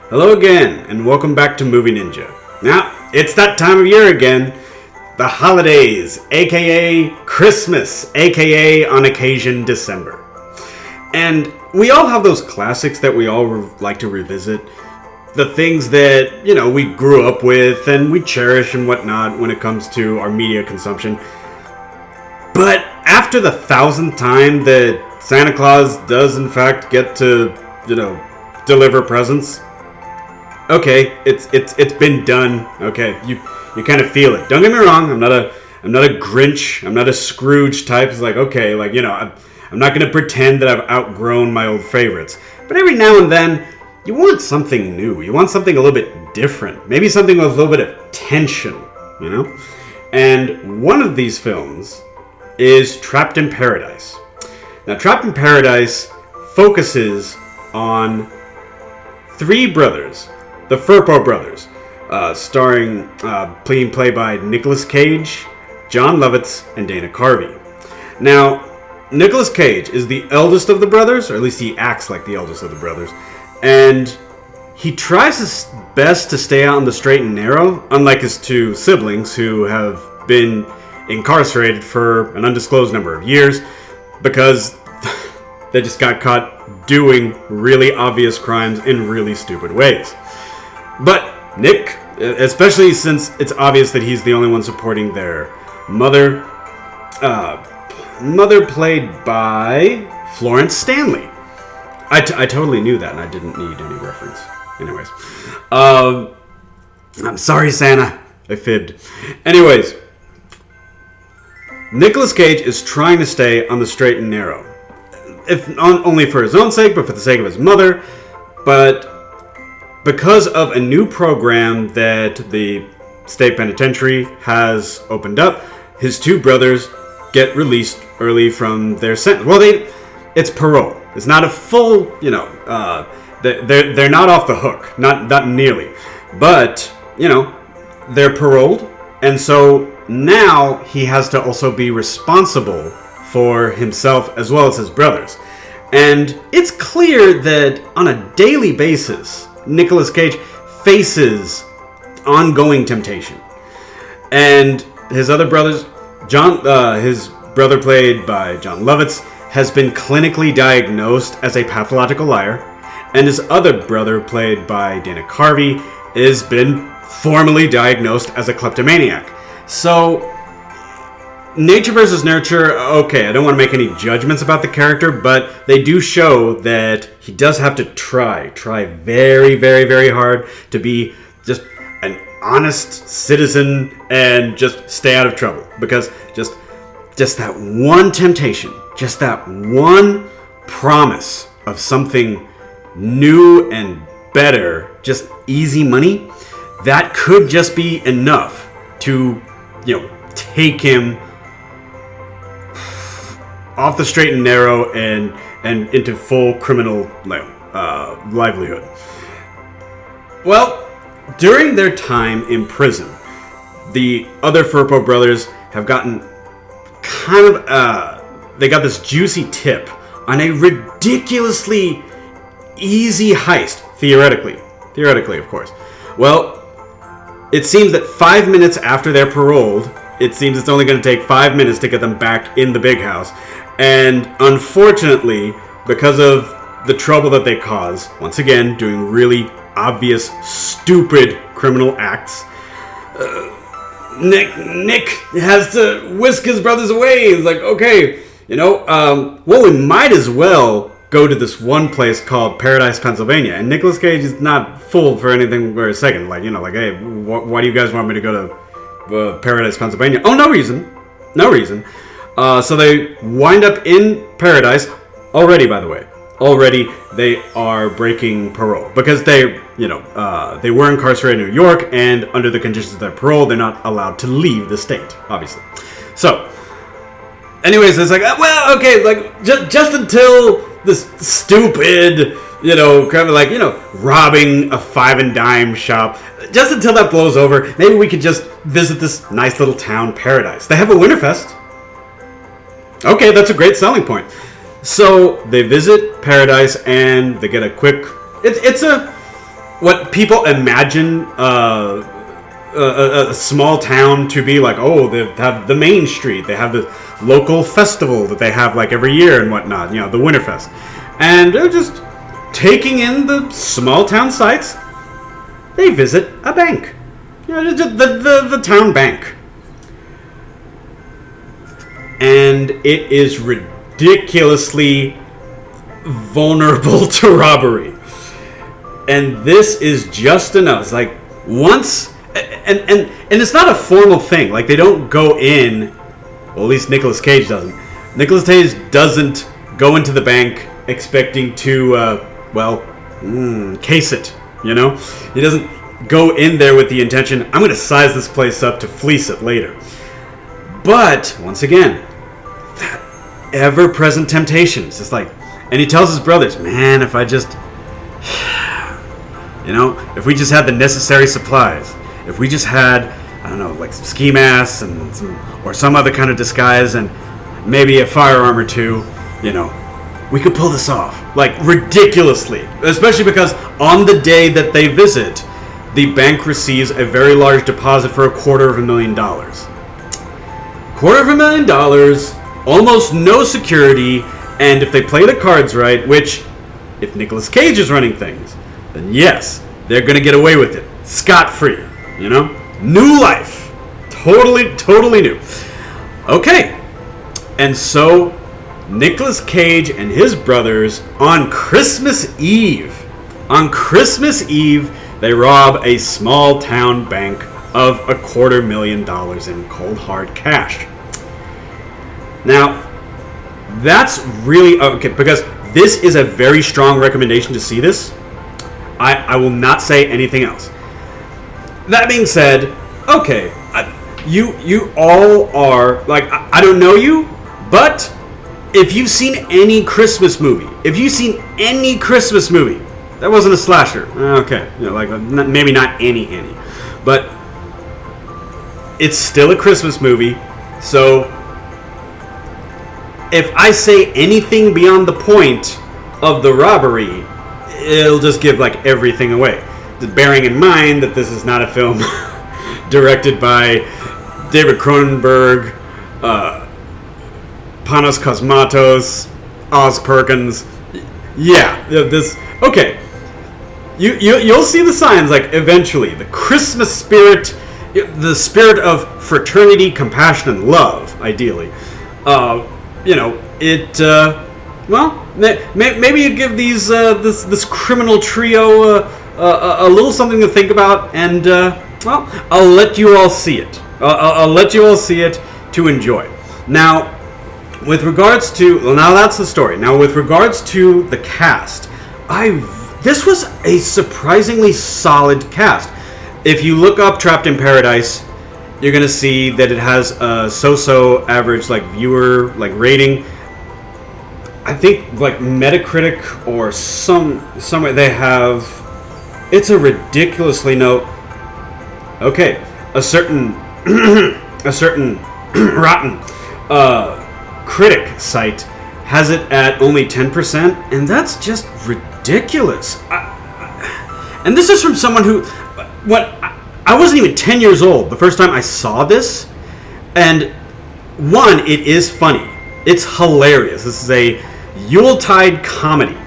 Hello again, and welcome back to Movie Ninja. Now, it's that time of year again. The holidays, aka Christmas, aka on occasion December. And we all have those classics that we all like to revisit. The things that, we grew up with and we cherish and whatnot when it comes to our media consumption. But after the 1,000th time that Santa Claus does in fact get to, deliver presents, okay, it's been done. Okay, you kind of feel it. Don't get me wrong. I'm not a Grinch. I'm not a Scrooge type. It's like, okay, I'm not gonna pretend that I've outgrown my old favorites. But every now and then, you want something new. You want something a little bit different. Maybe something with a little bit of tension. And one of these films is Trapped in Paradise. Now, Trapped in Paradise focuses on three brothers. The Firpo brothers, being played by Nicolas Cage, Jon Lovitz, and Dana Carvey. Now, Nicolas Cage is the eldest of the brothers, or at least he acts like the eldest of the brothers, and he tries his best to stay out on the straight and narrow, unlike his two siblings who have been incarcerated for an undisclosed number of years because they just got caught doing really obvious crimes in really stupid ways. But Nick, especially since it's obvious that he's the only one supporting their mother, mother played by Florence Stanley. I totally knew that, and I didn't need any reference. Anyways, I'm sorry, Santa. I fibbed. Anyways, Nicolas Cage is trying to stay on the straight and narrow, if only for his own sake, but for the sake of his mother. But because of a new program that the state penitentiary has opened up, his two brothers get released early from their sentence. Well, it's parole. It's not a full, they're not off the hook, not nearly, but they're paroled, and so now he has to also be responsible for himself as well as his brothers. And it's clear that on a daily basis, Nicolas Cage faces ongoing temptation. And his other brothers, his brother played by Jon Lovitz, has been clinically diagnosed as a pathological liar. And his other brother played by Dana Carvey has been formally diagnosed as a kleptomaniac. So, nature versus nurture, okay, I don't want to make any judgments about the character, but they do show that he does have to try very, very, very hard to be just an honest citizen and just stay out of trouble. Because just that one temptation, just that one promise of something new and better, just easy money, that could just be enough to, take him off the straight and narrow and into full criminal livelihood. Well, during their time in prison, the other Firpo brothers have gotten they got this juicy tip on a ridiculously easy heist, theoretically, of course. Well, it seems that 5 minutes after they're paroled, it seems it's only going to take 5 minutes to get them back in the big house. And unfortunately, because of the trouble that they cause, once again, doing really obvious, stupid criminal acts, Nick has to whisk his brothers away. He's like, okay, well, we might as well go to this one place called Paradise, Pennsylvania. And Nicolas Cage is not fooled for anything for a second. Hey, why do you guys want me to go to Paradise, Pennsylvania? Oh, no reason. So they wind up in Paradise. Already, by the way. Already, they are breaking parole. Because they were incarcerated in New York, and under the conditions of their parole, they're not allowed to leave the state, obviously. So, anyways, it's like, well, okay, just until this stupid, robbing a five and dime shop, just until that blows over, maybe we could just visit this nice little town, Paradise. They have a Winterfest. Okay, that's a great selling point. So they visit Paradise and they get a quick. It's a what people imagine a small town to be like. Oh, they have the main street. They have the local festival that they have like every year and whatnot. You know, the Winterfest, and they're just taking in the small town sights. They visit a bank. You know, the town bank. And it is ridiculously vulnerable to robbery. And this is just enough. It's like once, and it's not a formal thing. Like they don't go in, well, at least Nicolas Cage doesn't. Nicolas Cage doesn't go into the bank expecting to, case it. You know? He doesn't go in there with the intention, I'm going to size this place up to fleece it later. But, once again, that ever-present temptation. It's just like, and he tells his brothers, man, if I just, if we just had the necessary supplies, if we just had, I don't know, like some ski masks or some other kind of disguise and maybe a firearm or two, we could pull this off. Like, ridiculously. Especially because on the day that they visit, the bank receives a very large deposit for $250,000. $250,000, almost no security, and if they play the cards right, which, if Nicolas Cage is running things, then yes, they're going to get away with it. Scot-free, New life. Totally new. Okay. And so, Nicolas Cage and his brothers, on Christmas Eve, they rob a small town bank of $250,000 in cold hard cash. Now, that's really okay because this is a very strong recommendation to see this. I will not say anything else. That being said, okay, you all are like I don't know you, but if you've seen any Christmas movie, that wasn't a slasher. Okay, maybe not any, but it's still a Christmas movie. So if I say anything beyond the point of the robbery, it'll just give like everything away. Just bearing in mind that this is not a film directed by David Cronenberg, Panos Cosmatos, Oz Perkins. Yeah, this okay. You'll see the signs like eventually the Christmas spirit, the spirit of fraternity, compassion, and love. Ideally, maybe you give these this criminal trio a little something to think about, and I'll let you all see it. I'll let you all see it to enjoy. Now, with regards to now that's the story. Now, with regards to the cast, this was a surprisingly solid cast. If you look up Trapped in Paradise, you're gonna see that it has a so-so average viewer rating. I think Metacritic or somewhere they have. It's a ridiculously a certain rotten critic site has it at only 10%, and that's just ridiculous. And this is from someone who, I wasn't even 10 years old the first time I saw this, and one, it is funny. It's hilarious. This is a Yuletide comedy,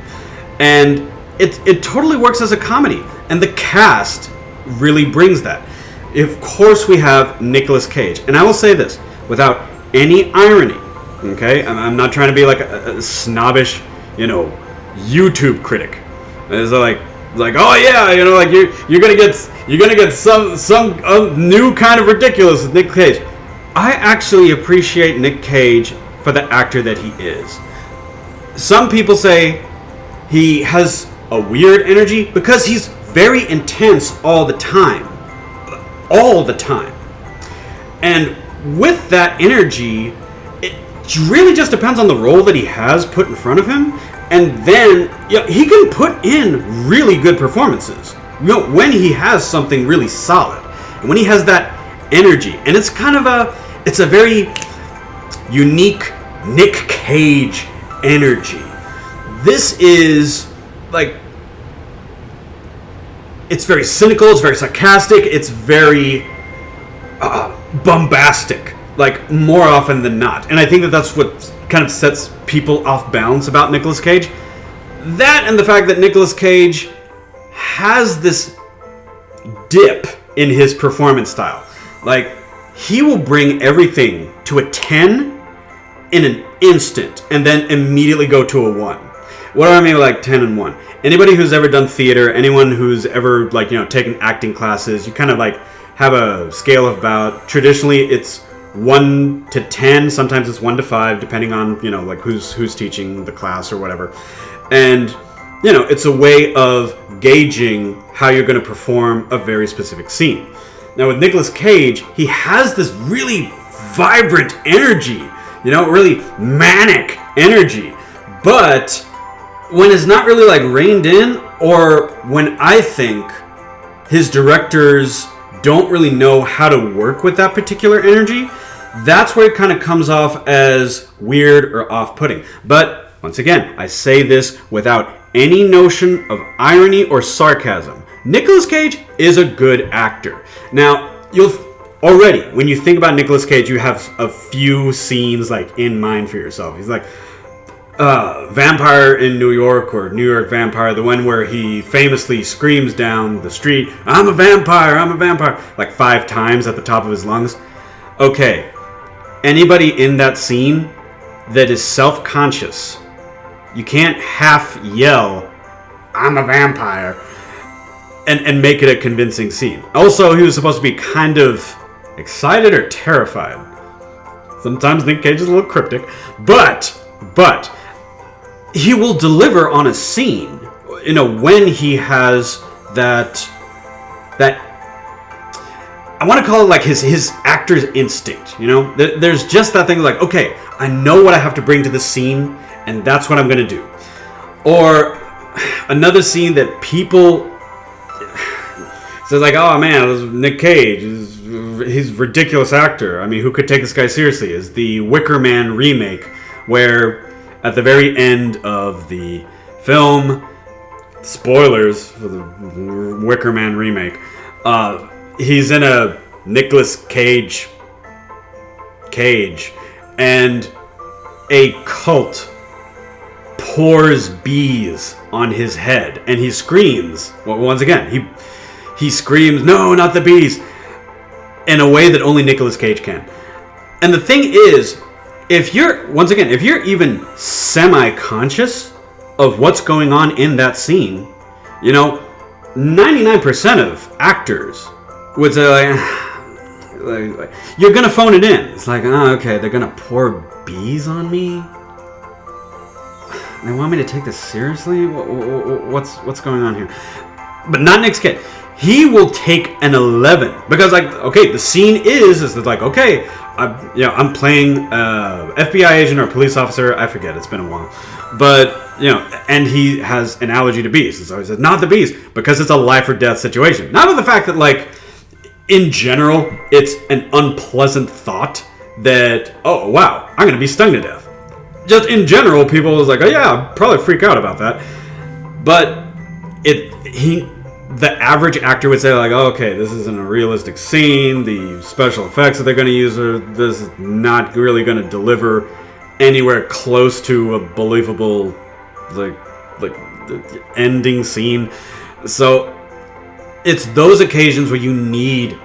and it totally works as a comedy, and the cast really brings that. Of course, we have Nicolas Cage, and I will say this without any irony. Okay, I'm not trying to be like a snobbish, YouTube critic. It's like oh yeah, you're gonna get some new kind of ridiculous with Nick Cage. I actually appreciate Nick Cage for the actor that he is. Some people say he has a weird energy because he's very intense all the time. And with that energy, it really just depends on the role that he has put in front of him. And then he can put in really good performances. When he has something really solid, and when he has that energy, and it's kind of a very unique Nick Cage energy. This is it's very cynical, it's very sarcastic, it's very bombastic, like more often than not. And I think that that's what kind of sets people off balance about Nicolas Cage. That and the fact that Nicolas Cage has this dip in his performance style. Like, he will bring everything to a 10 in an instant and then immediately go to a 1. What do I mean by like 10 and 1? Anybody who's ever done theater, anyone who's ever like, taken acting classes, you kind of like have a scale of about, traditionally it's 1 to 10, sometimes it's 1 to 5, depending on, like who's teaching the class or whatever. And, it's a way of gauging how you're going to perform a very specific scene. Now with Nicolas Cage, he has this really vibrant energy, really manic energy. But when it's not really like reined in, or when I think his directors don't really know how to work with that particular energy, that's where it kind of comes off as weird or off-putting. But once again, I say this without any notion of irony or sarcasm. Nicolas Cage is a good actor. Now, already, when you think about Nicolas Cage, you have a few scenes like in mind for yourself. He's like Vampire in New York, or New York Vampire, the one where he famously screams down the street, I'm a vampire, like 5 times at the top of his lungs. Okay, anybody in that scene that is self-conscious, you can't half yell, I'm a vampire, and make it a convincing scene. Also, he was supposed to be kind of excited or terrified. Sometimes Nick Cage is a little cryptic, but he will deliver on a scene, when he has that I want to call it like his actor's instinct, There's just that thing like, okay, I know what I have to bring to the scene, and that's what I'm going to do. Or another scene that people says like, oh man, Nick Cage, he's a ridiculous actor. I mean, who could take this guy seriously? Is the Wicker Man remake, where at the very end of the film, spoilers for the Wicker Man remake, he's in a Nicolas Cage, and a cult pours bees on his head, and he screams. Well, once again, he screams, no, not the bees, in a way that only Nicolas Cage can. And the thing is, if you're even semi-conscious of what's going on in that scene, 99% of actors would say like you're gonna phone it in. It's like, oh, okay, they're gonna pour bees on me. They want me to take this seriously? What's going on here? But not Nick Cage. He will take an 11 because, like, okay, the scene is like, okay, I'm playing FBI agent or police officer. I forget. It's been a while, but and he has an allergy to bees, and so he says, not the bees, because it's a life or death situation. Not with the fact that, like, in general, it's an unpleasant thought that, oh wow, I'm gonna be stung to death. Just in general, people was like, oh yeah, I'd probably freak out about that. But the average actor would say like, oh, okay, this isn't a realistic scene. The special effects that they're going to use this is not really going to deliver anywhere close to a believable like ending scene. So it's those occasions where you need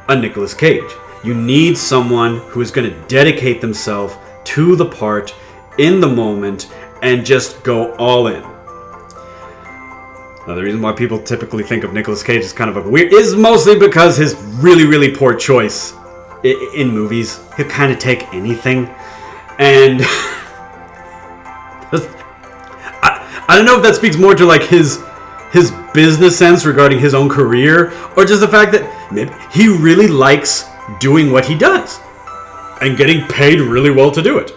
a Nicolas Cage. You need someone who is going to dedicate themselves to the part in the moment and just go all in. Now, the reason why people typically think of Nicolas Cage as kind of a weird is mostly because his really, really poor choice in movies. He'll kind of take anything. And I don't know if that speaks more to like his business sense regarding his own career, or just the fact that maybe he really likes doing what he does and getting paid really well to do it.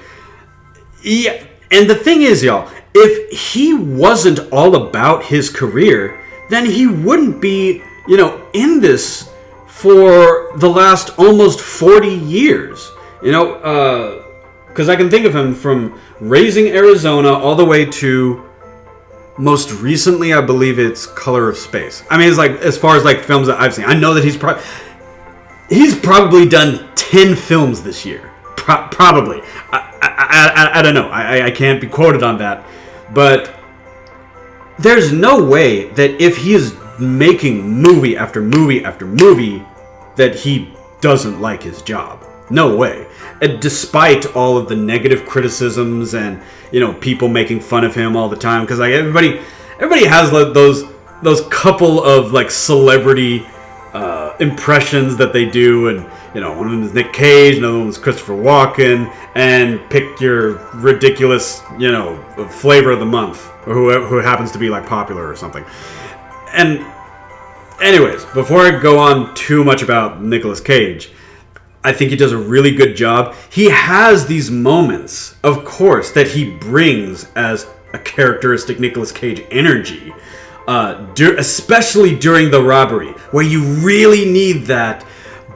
Yeah, and the thing is, y'all, if he wasn't all about his career, then he wouldn't be, in this for the last almost 40 years. Because I can think of him from Raising Arizona all the way to Most recently, I believe it's Color of Space. I mean, it's like, as far as like films that I've seen, I know that he's probably done 10 films this year. Probably. I don't know. I can't be quoted on that. But there's no way that if he is making movie after movie after movie, that he doesn't like his job. No way. And despite all of the negative criticisms and, you know, people making fun of him all the time, because like everybody has like those couple of like celebrity impressions that they do, and you know, one of them is Nick Cage, another one is Christopher Walken, and pick your ridiculous, you know, flavor of the month, or who happens to be like popular or something. And anyways, before I go on too much about Nicolas Cage, I think he does a really good job. He has these moments, of course, that he brings as a characteristic Nicolas Cage energy, especially during the robbery, where you really need that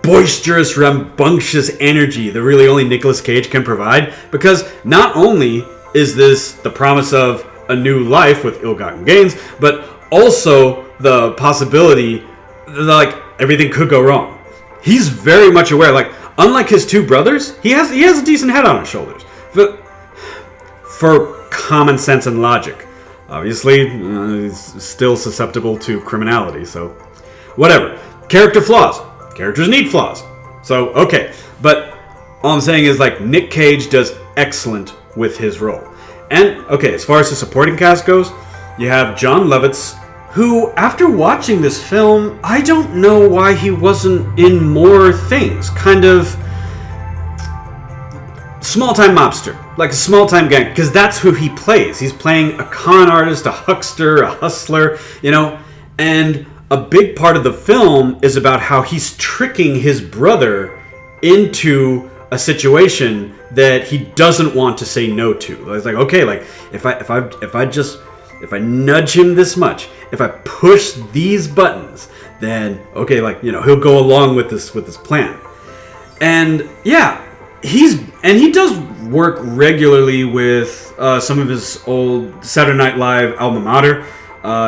boisterous, rambunctious energy that really only Nicolas Cage can provide, because not only is this the promise of a new life with ill-gotten gains, but also the possibility that like everything could go wrong. He's very much aware, like, unlike his two brothers, he has a decent head on his shoulders for common sense and logic. Obviously, he's still susceptible to criminality, so whatever. Character flaws. Characters need flaws. So, okay. But all I'm saying is, like, Nick Cage does excellent with his role. And, okay, as far as the supporting cast goes, you have Jon Lovitz, who, after watching this film, I don't know why he wasn't in more things. Kind of small-time mobster. Like a small-time gang. Because that's who he plays. He's playing a con artist, a huckster, a hustler, you know. And a big part of the film is about how he's tricking his brother into a situation that he doesn't want to say no to. It's like, okay, like if I nudge him this much, if I push these buttons, then okay, like, you know, he'll go along with this plan. And yeah, he does work regularly with some of his old Saturday Night Live alma mater.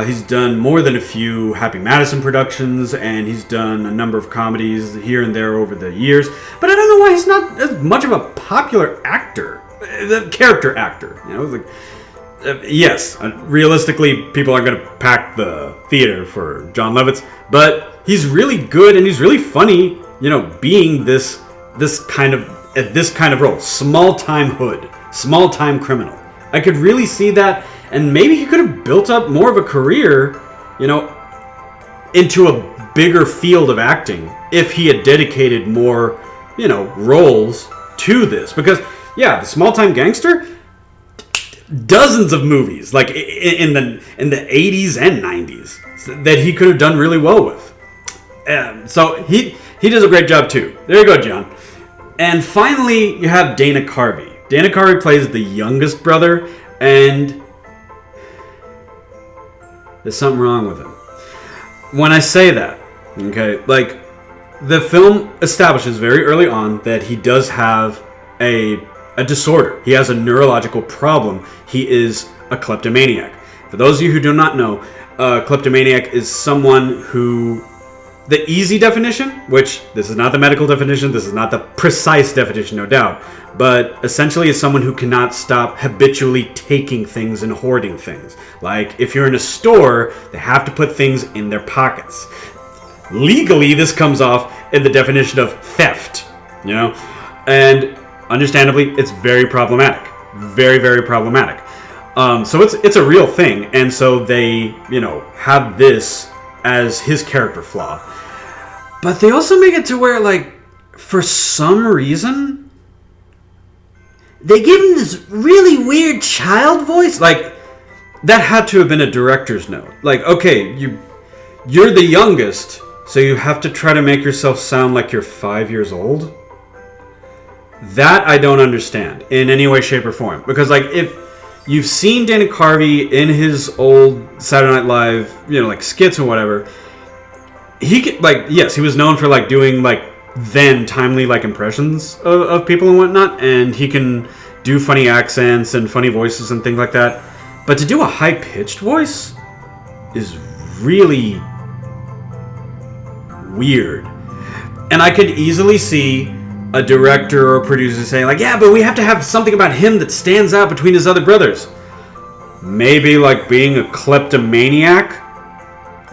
He's done more than a few Happy Madison productions, and he's done a number of comedies here and there over the years. But I don't know why he's not as much of a popular actor, the character actor. You know, like, yes, realistically, people aren't going to pack the theater for Jon Lovitz, but he's really good and he's really funny. You know, being this kind of role, small-time hood, small-time criminal. I could really see that. And maybe he could have built up more of a career, you know, into a bigger field of acting if he had dedicated more, you know, roles to this. Because, yeah, the small-time gangster, dozens of movies, like in the 80s and 90s, that he could have done really well with. So he does a great job, too. There you go, John. And finally, you have Dana Carvey. Dana Carvey plays the youngest brother, and there's something wrong with him. When I say that, okay, like, the film establishes very early on that he does have a disorder. He has a neurological problem. He is a kleptomaniac. For those of you who do not know, a kleptomaniac is someone who, the easy definition, which this is not the medical definition, this is not the precise definition, no doubt, but essentially is someone who cannot stop habitually taking things and hoarding things. Like, if you're in a store, they have to put things in their pockets. Legally, this comes off in the definition of theft, you know? And understandably, it's very problematic. Very, very problematic. So it's a real thing, and so they, you know, have this as his character flaw. But they also make it to where, like, for some reason, they give him this really weird child voice. Like, that had to have been a director's note. Like, okay, you're the youngest, so you have to try to make yourself sound like you're 5 years old? That I don't understand in any way, shape, or form. Because, like, if you've seen Dana Carvey in his old Saturday Night Live, you know, like, skits or whatever, he could, like, yes, he was known for, like, doing, like, then timely, like, impressions of people and whatnot, and he can do funny accents and funny voices and things like that. But to do a high-pitched voice is really weird. And I could easily see a director or a producer saying, like, yeah, but we have to have something about him that stands out between his other brothers. Maybe like being a kleptomaniac,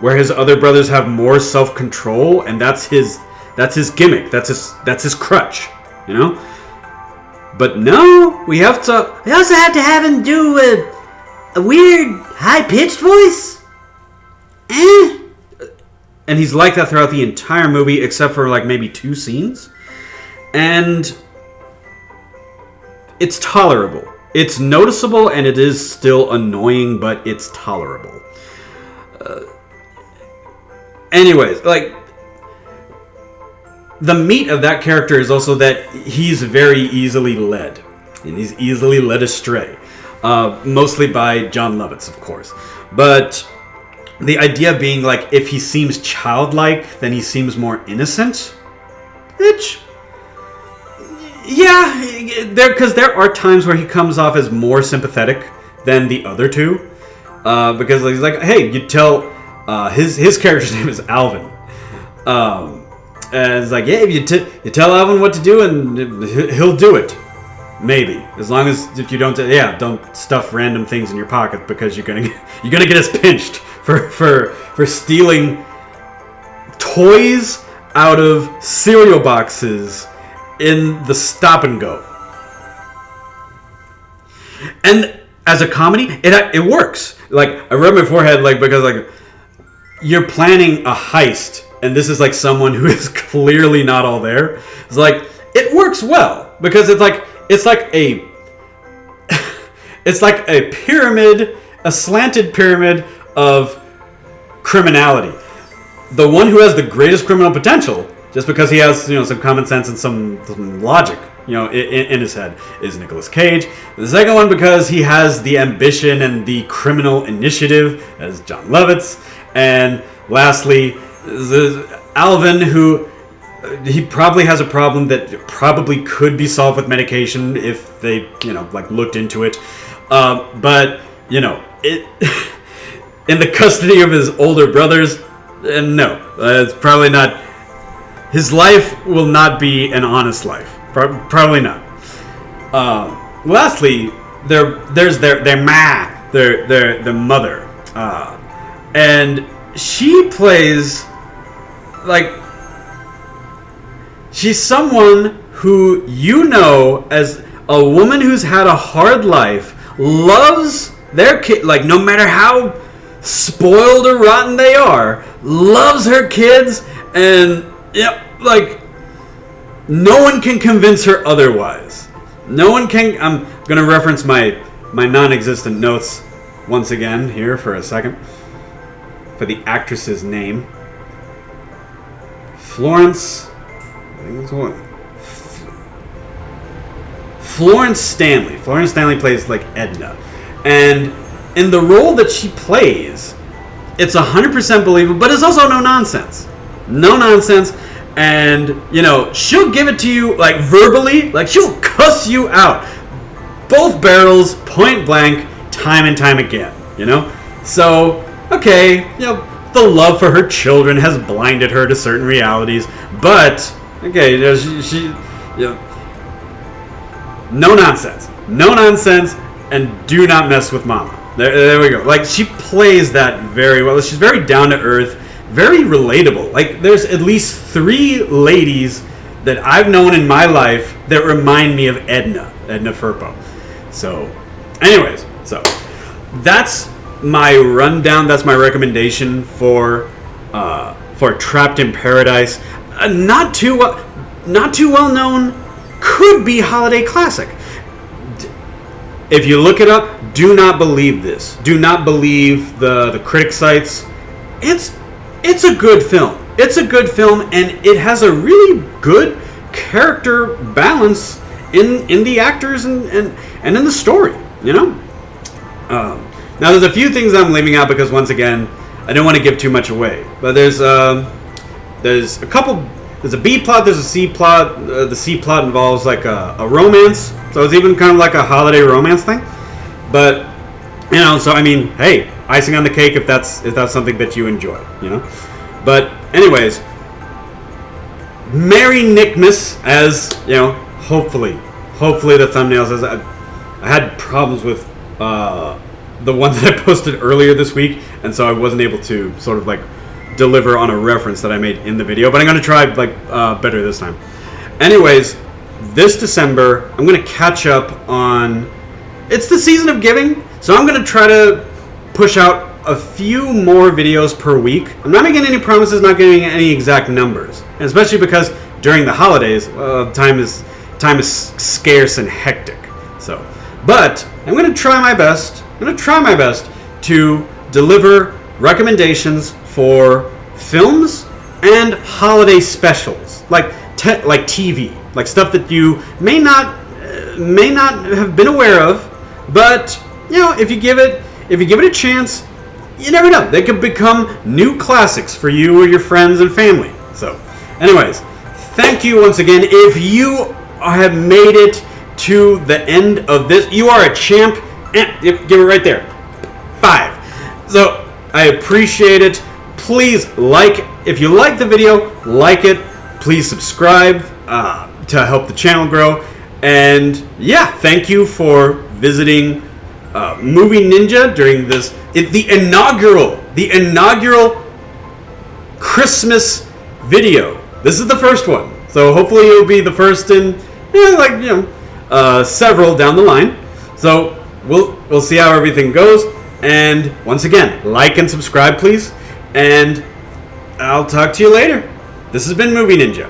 where his other brothers have more self-control, and that's his gimmick, that's his crutch, you know? But no, we also have to have him do a weird high-pitched voice? And he's like that throughout the entire movie, except for like maybe 2 scenes. And it's tolerable. It's noticeable, and it is still annoying, but it's tolerable. Anyways, like, the meat of that character is also that he's very easily led. And he's easily led astray. Mostly by Jon Lovitz, of course. But the idea being, like, if he seems childlike, then he seems more innocent. Which, yeah, because there are times where he comes off as more sympathetic than the other two. Because he's like, hey, you tell... his character's name is Alvin. And it's like, yeah, you tell Alvin what to do, and he'll do it. Maybe, as long as if you don't stuff random things in your pocket, because you're gonna get us pinched for stealing toys out of cereal boxes in the Stop and Go. And as a comedy, it works. Like, I rubbed my forehead, like, because like you're planning a heist, and this is like someone who is clearly not all there. It's like, it works well because it's like a pyramid, a slanted pyramid of criminality. The one who has the greatest criminal potential, just because he has, some common sense and some logic, in his head, is Nicolas Cage. The second one, because he has the ambition and the criminal initiative, as Jon Lovitz. And lastly, Alvin, who he probably has a problem that probably could be solved with medication if they, looked into it. But it in the custody of his older brothers, no, it's probably not. His life will not be an honest life. Probably not. Lastly, there's their mother, and she plays like she's someone who as a woman who's had a hard life, loves their kid, like no matter how spoiled or rotten they are, loves her kids, and like no one can convince her otherwise. No one can. I'm gonna reference my non-existent notes once again here for a second for the actress's name. Florence. I think it's what. Florence Stanley. Florence Stanley plays like Edna, and in the role that she plays, it's 100% believable, but it's also no nonsense. No nonsense. And, she'll give it to you, like, verbally. Like, she'll cuss you out. Both barrels, point blank, time and time again, So, okay, the love for her children has blinded her to certain realities. But, okay, she no nonsense. No nonsense, and do not mess with mama. There we go. Like, she plays that very well. She's very down to earth. Very relatable. Like, there's at least 3 ladies that I've known in my life that remind me of Edna Furpo. So, anyways, that's my rundown. That's my recommendation for Trapped in Paradise. Not too well known. Could be holiday classic. If you look it up, do not believe this. Do not believe the critic sites. It's a good film. It's a good film, and it has a really good character balance in the actors and in the story, Now, there's a few things I'm leaving out because, once again, I don't want to give too much away. But there's a couple. There's a B plot. There's a C plot. The C plot involves like a romance, so it's even kind of like a holiday romance thing. But You know, so I mean, hey, icing on the cake if that's something that you enjoy, you know. But anyways, Merry Nickmas, as you know. Hopefully the thumbnails. As I had problems with the one that I posted earlier this week, and so I wasn't able to sort of like deliver on a reference that I made in the video. But I'm gonna try like better this time. Anyways, this December I'm gonna catch up on. It's the season of giving. So I'm going to try to push out a few more videos per week. I'm not making any promises, not giving any exact numbers. And especially because during the holidays, time is scarce and hectic. So, but I'm going to try my best. I'm going to try my best to deliver recommendations for films and holiday specials, like TV, like stuff that you may not have been aware of, but you know, if you give it a chance, you never know. They could become new classics for you or your friends and family. So, anyways, thank you once again. If you have made it to the end of this, you are a champ. Yep, give it right there. 5. So, I appreciate it. Please if you like the video, like it. Please subscribe to help the channel grow. And yeah, thank you for visiting Movie Ninja during the inaugural Christmas video. This is the first one, so hopefully it'll be the first in several down the line. So we'll see how everything goes. And once again, like and subscribe, please. And I'll talk to you later. This has been Movie Ninja.